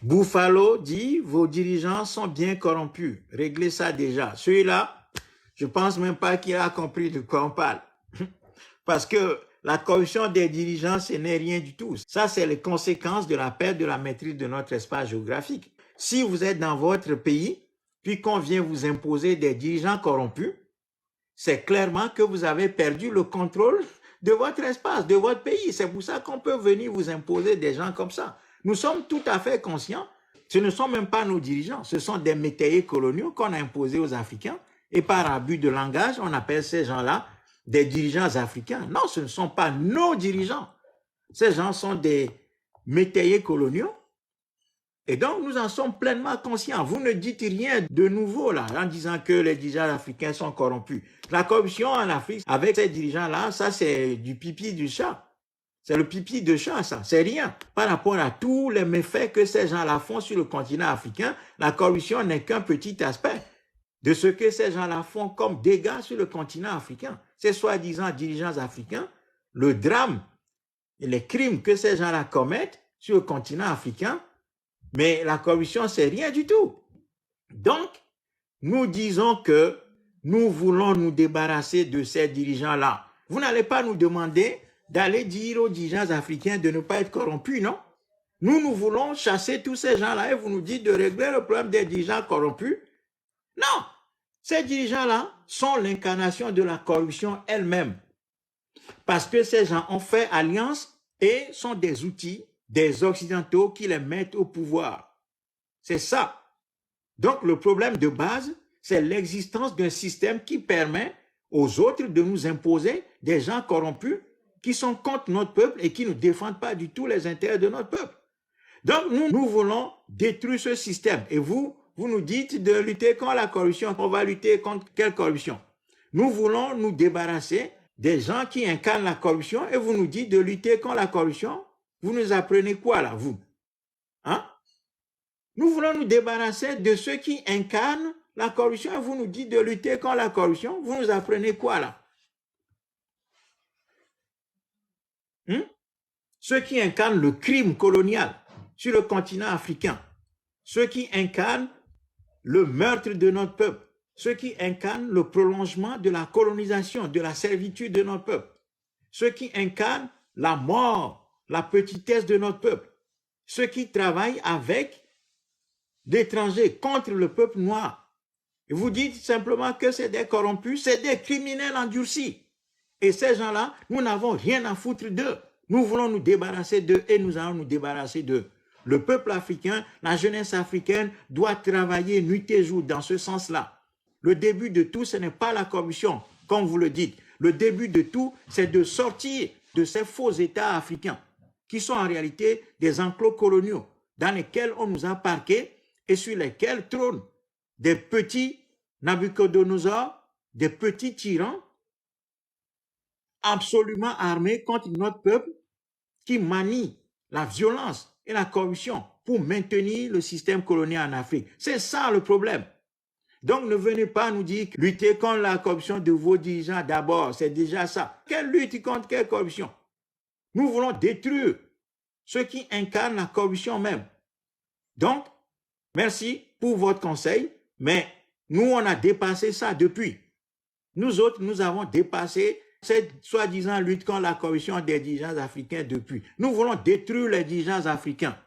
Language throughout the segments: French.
Buffalo dit, vos dirigeants sont bien corrompus. Réglez ça déjà. Celui-là, je pense même pas qu'il a compris de quoi on parle. Parce que la corruption des dirigeants, ce n'est rien du tout. Ça, c'est les conséquences de la perte de la maîtrise de notre espace géographique. Si vous êtes dans votre pays, puis qu'on vient vous imposer des dirigeants corrompus, c'est clairement que vous avez perdu le contrôle de votre espace, de votre pays. C'est pour ça qu'on peut venir vous imposer des gens comme ça. Nous sommes tout à fait conscients. Ce ne sont même pas nos dirigeants. Ce sont des métayers coloniaux qu'on a imposés aux Africains. Et par abus de langage, on appelle ces gens-là des dirigeants africains. Non, ce ne sont pas nos dirigeants. Ces gens sont des métayers coloniaux. Et donc, nous en sommes pleinement conscients. Vous ne dites rien de nouveau là, en disant que les dirigeants africains sont corrompus. La corruption en Afrique, avec ces dirigeants-là, ça c'est du pipi du chat. C'est le pipi de chat, ça. C'est rien. Par rapport à tous les méfaits que ces gens-là font sur le continent africain, la corruption n'est qu'un petit aspect de ce que ces gens-là font comme dégâts sur le continent africain. Ces soi-disant dirigeants africains, le drame et les crimes que ces gens-là commettent sur le continent africain, mais la corruption, c'est rien du tout. Donc, nous disons que nous voulons nous débarrasser de ces dirigeants-là. Vous n'allez pas nous demander d'aller dire aux dirigeants africains de ne pas être corrompus, non? Nous voulons chasser tous ces gens-là et vous nous dites de régler le problème des dirigeants corrompus. Non! Ces dirigeants-là sont l'incarnation de la corruption elle-même. Parce que ces gens ont fait alliance et sont des outils des Occidentaux qui les mettent au pouvoir. C'est ça. Donc, le problème de base, c'est l'existence d'un système qui permet aux autres de nous imposer des gens corrompus qui sont contre notre peuple et qui ne défendent pas du tout les intérêts de notre peuple. Donc, nous voulons détruire ce système. Et vous nous dites de lutter contre la corruption. On va lutter contre quelle corruption? Nous voulons nous débarrasser des gens qui incarnent la corruption et vous nous dites de lutter contre la corruption. Vous nous apprenez quoi là, vous? Hein? Nous voulons nous débarrasser de ceux qui incarnent la corruption et vous nous dites de lutter contre la corruption. Vous nous apprenez quoi là? Ceux qui incarnent le crime colonial sur le continent africain, ceux qui incarnent le meurtre de notre peuple, ceux qui incarnent le prolongement de la colonisation, de la servitude de notre peuple, ceux qui incarnent la mort, la petitesse de notre peuple, ceux qui travaillent avec d'étrangers contre le peuple noir. Et vous dites simplement que c'est des corrompus, c'est des criminels endurcis. Et ces gens-là, nous n'avons rien à foutre d'eux. Nous voulons nous débarrasser d'eux et nous allons nous débarrasser d'eux. Le peuple africain, la jeunesse africaine doit travailler nuit et jour dans ce sens-là. Le début de tout, ce n'est pas la corruption, comme vous le dites. Le début de tout, c'est de sortir de ces faux États africains qui sont en réalité des enclos coloniaux dans lesquels on nous a parqués et sur lesquels trônent des petits Nabucodonosor, des petits tyrans absolument armés contre notre peuple qui manient la violence et la corruption pour maintenir le système colonial en Afrique. C'est ça le problème. Donc ne venez pas nous dire que lutter contre la corruption de vos dirigeants d'abord, c'est déjà ça. Quelle lutte contre quelle corruption? Nous voulons détruire ceux qui incarnent la corruption même. Donc, merci pour votre conseil, mais nous, on a dépassé ça depuis. Nous autres, nous avons dépassé cette soi-disant lutte contre la corruption des dirigeants africains depuis. Nous voulons détruire les dirigeants africains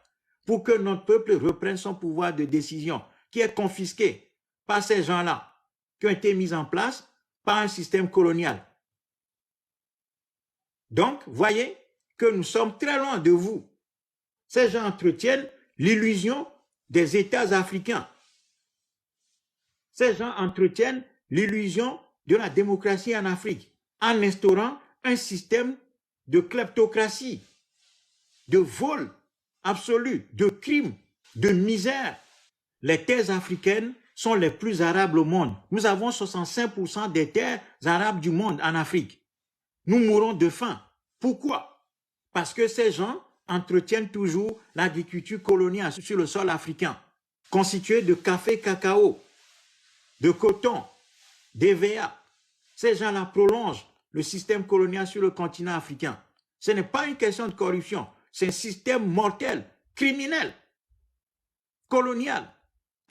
pour que notre peuple reprenne son pouvoir de décision qui est confisqué par ces gens-là qui ont été mis en place par un système colonial. Donc, voyez que nous sommes très loin de vous. Ces gens entretiennent l'illusion des États africains. Ces gens entretiennent l'illusion de la démocratie en Afrique en instaurant un système de kleptocratie, de vol absolu, de crime, de misère. Les terres africaines sont les plus arables au monde. Nous avons 65% des terres arabes du monde en Afrique. Nous mourons de faim. Pourquoi? Parce que ces gens entretiennent toujours l'agriculture coloniale sur le sol africain, constituée de café, cacao, de coton, d'EVA. Ces gens-là prolongent le système colonial sur le continent africain. Ce n'est pas une question de corruption, c'est un système mortel, criminel. colonial,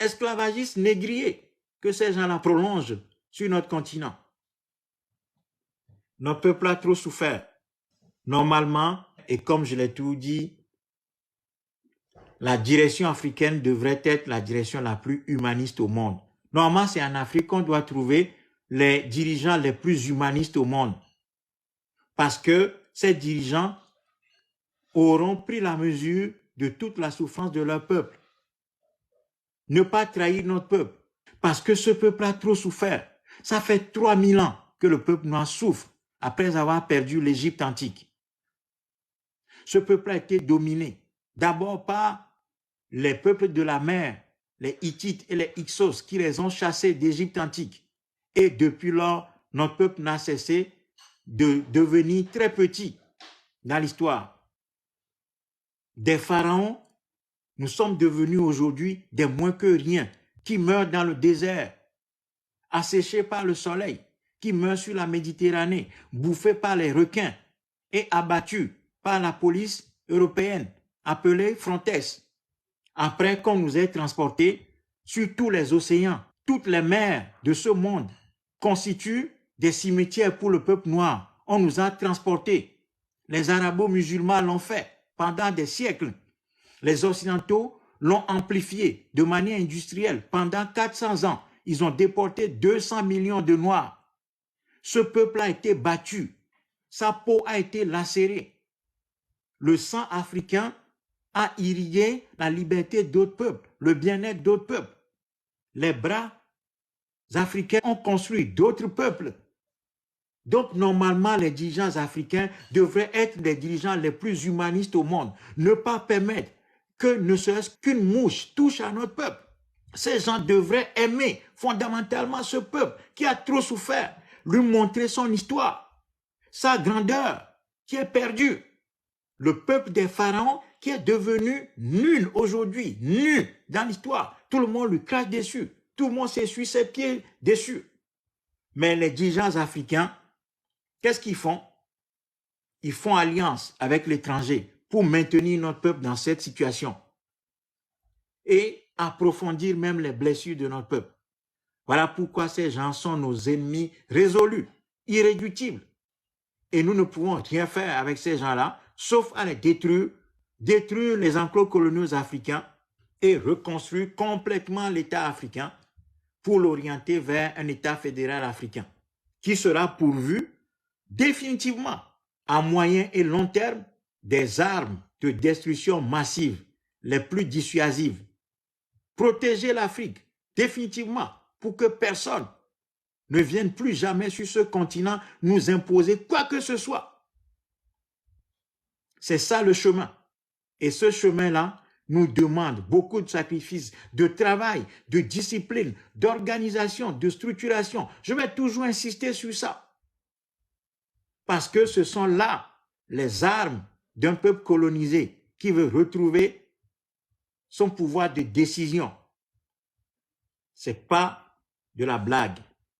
esclavagiste, négrier que ces gens-là prolongent sur notre continent. Notre peuple a trop souffert. Normalement, et comme je l'ai tout dit, la direction africaine devrait être la direction la plus humaniste au monde. Normalement, c'est en Afrique qu'on doit trouver les dirigeants les plus humanistes au monde. Parce que ces dirigeants auront pris la mesure de toute la souffrance de leur peuple. Ne pas trahir notre peuple. Parce que ce peuple a trop souffert. Ça fait 3000 ans que le peuple noir souffre après avoir perdu l'Égypte antique. Ce peuple a été dominé d'abord par les peuples de la mer, les Hittites et les Hyksos qui les ont chassés d'Égypte antique. Et depuis lors, notre peuple n'a cessé de devenir très petit dans l'histoire. Des pharaons, nous sommes devenus aujourd'hui des moins que rien, qui meurent dans le désert, asséchés par le soleil, qui meurent sur la Méditerranée, bouffés par les requins et abattus par la police européenne, appelée Frontex. Après qu'on nous ait transportés sur tous les océans, toutes les mers de ce monde constituent des cimetières pour le peuple noir. On nous a transportés. Les arabo-musulmans l'ont fait pendant des siècles. Les occidentaux l'ont amplifié de manière industrielle pendant 400 ans. Ils ont déporté 200 millions de noirs. Ce peuple a été battu. Sa peau a été lacérée. Le sang africain a irrigué la liberté d'autres peuples, le bien-être d'autres peuples. Les bras africains ont construit d'autres peuples. Donc, normalement, les dirigeants africains devraient être les dirigeants les plus humanistes au monde. Ne pas permettre que ne serait-ce qu'une mouche touche à notre peuple. Ces gens devraient aimer fondamentalement ce peuple qui a trop souffert, lui montrer son histoire, sa grandeur qui est perdue. Le peuple des pharaons qui est devenu nul aujourd'hui, nul dans l'histoire. Tout le monde lui crache dessus. Tout le monde s'essuie ses pieds dessus. Mais les dirigeants africains, qu'est-ce qu'ils font? Ils font alliance avec l'étranger pour maintenir notre peuple dans cette situation et approfondir même les blessures de notre peuple. Voilà pourquoi ces gens sont nos ennemis résolus, irréductibles. Et nous ne pouvons rien faire avec ces gens-là, sauf à les détruire les enclos coloniaux africains et reconstruire complètement l'État africain pour l'orienter vers un État fédéral africain qui sera pourvu définitivement à moyen et long terme des armes de destruction massive les plus dissuasives. Protéger l'Afrique définitivement pour que personne ne vienne plus jamais sur ce continent nous imposer quoi que ce soit. C'est ça le chemin. Et ce chemin-là nous demande beaucoup de sacrifices, de travail, de discipline, d'organisation, de structuration. Je vais toujours insister sur ça. Parce que ce sont là les armes d'un peuple colonisé qui veut retrouver son pouvoir de décision. Ce n'est pas de la blague.